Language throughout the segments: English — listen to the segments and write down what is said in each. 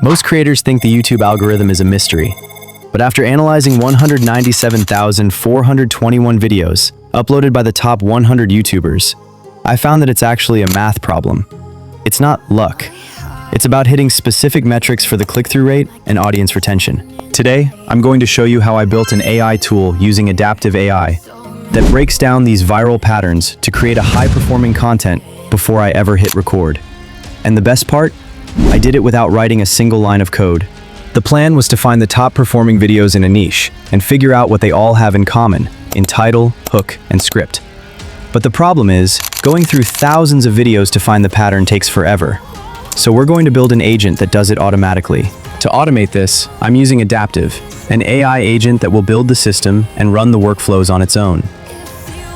Most creators think the YouTube algorithm is a mystery, but after analyzing 197,421 videos uploaded by the top 100 YouTubers, I found that it's actually a math problem. It's not luck. It's about hitting specific metrics for the click-through rate and audience retention. Today, I'm going to show you how I built an AI tool using adaptive AI that breaks down these viral patterns to create a high-performing content before I ever hit record. And the best part? I did it without writing a single line of code. The plan was to find the top-performing videos in a niche and figure out what they all have in common in title, hook, and script. But the problem is, going through thousands of videos to find the pattern takes forever. So we're going to build an agent that does it automatically. To automate this, I'm using Adaptive, an AI agent that will build the system and run the workflows on its own.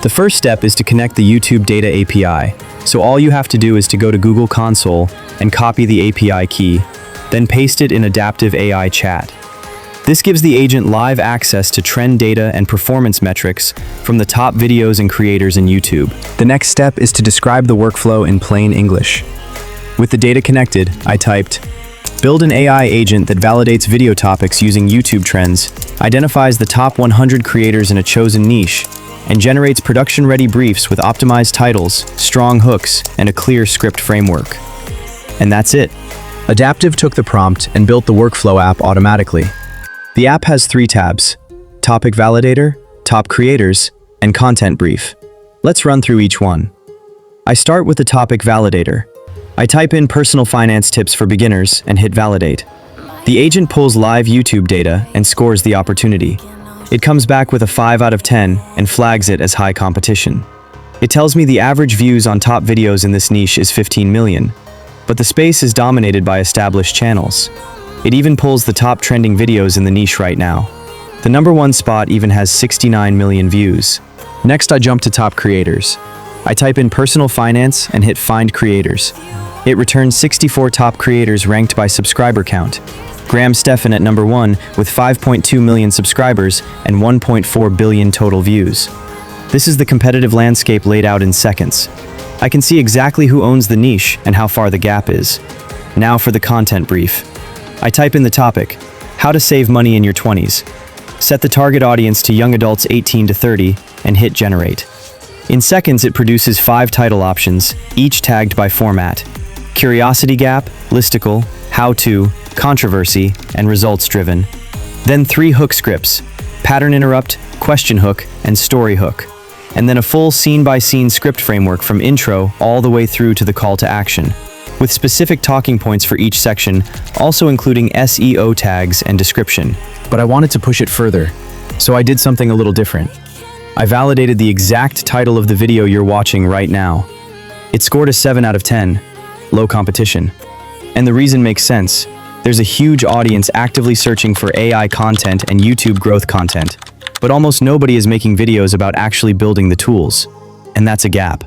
The first step is to connect the YouTube Data API. So all you have to do is to go to Google Console and copy the API key, then paste it in Adaptive AI Chat. This gives the agent live access to trend data and performance metrics from the top videos and creators in YouTube. The next step is to describe the workflow in plain English. With the data connected, I typed, build an AI agent that validates video topics using YouTube trends, identifies the top 100 creators in a chosen niche, and generates production-ready briefs with optimized titles, strong hooks, and a clear script framework. And that's it. Adaptive took the prompt and built the workflow app automatically. The app has 3 tabs: Topic Validator, Top Creators, and Content Brief. Let's run through each one. I start with the Topic Validator. I type in personal finance tips for beginners and hit Validate. The agent pulls live YouTube data and scores the opportunity. It comes back with a 5 out of 10 and flags it as high competition. It tells me the average views on top videos in this niche is 15 million, but the space is dominated by established channels. It even pulls the top trending videos in the niche right now. The #1 spot even has 69 million views. Next, I jump to top creators. I type in personal finance and hit Find Creators. It returns 64 top creators ranked by subscriber count. Graham Stephan at #1 with 5.2 million subscribers and 1.4 billion total views. This is the competitive landscape laid out in seconds. I can see exactly who owns the niche and how far the gap is. Now for the content brief. I type in the topic, how to save money in your 20s. Set the target audience to young adults 18 to 30 and hit generate. In seconds, it produces 5 title options, each tagged by format: Curiosity Gap, Listicle, How To, Controversy, and Results Driven. Then 3 hook scripts: Pattern Interrupt, Question Hook, and Story Hook. And then a full scene-by-scene script framework from intro all the way through to the call to action, with specific talking points for each section, also including SEO tags and description. But I wanted to push it further, so I did something a little different. I validated the exact title of the video you're watching right now. It scored a 7 out of 10, low competition. And the reason makes sense. There's a huge audience actively searching for AI content and YouTube growth content, but almost nobody is making videos about actually building the tools, and that's a gap.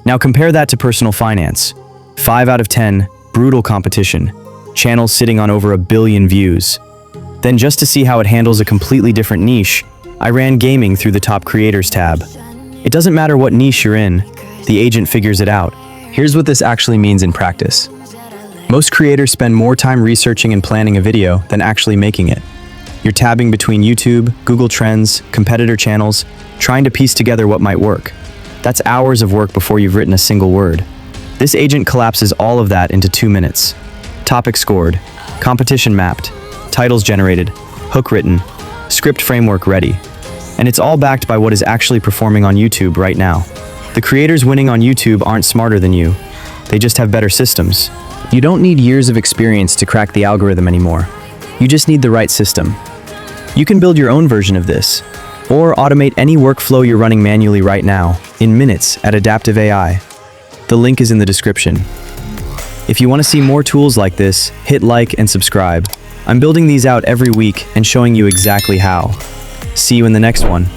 Now compare that to personal finance. 5 out of 10, brutal competition, channels sitting on over 1 billion views. Then just to see how it handles a completely different niche, I ran gaming through the top creators tab. It doesn't matter what niche you're in, the agent figures it out. Here's what this actually means in practice. Most creators spend more time researching and planning a video than actually making it. You're tabbing between YouTube, Google Trends, competitor channels, trying to piece together what might work. That's hours of work before you've written a single word. This agent collapses all of that into 2 minutes. Topic scored, competition mapped, titles generated, hook written, script framework ready. And it's all backed by what is actually performing on YouTube right now. The creators winning on YouTube aren't smarter than you. They just have better systems. You don't need years of experience to crack the algorithm anymore. You just need the right system. You can build your own version of this, or automate any workflow you're running manually right now, in minutes at Adaptive AI. The link is in the description. If you want to see more tools like this, hit like and subscribe. I'm building these out every week and showing you exactly how. See you in the next one.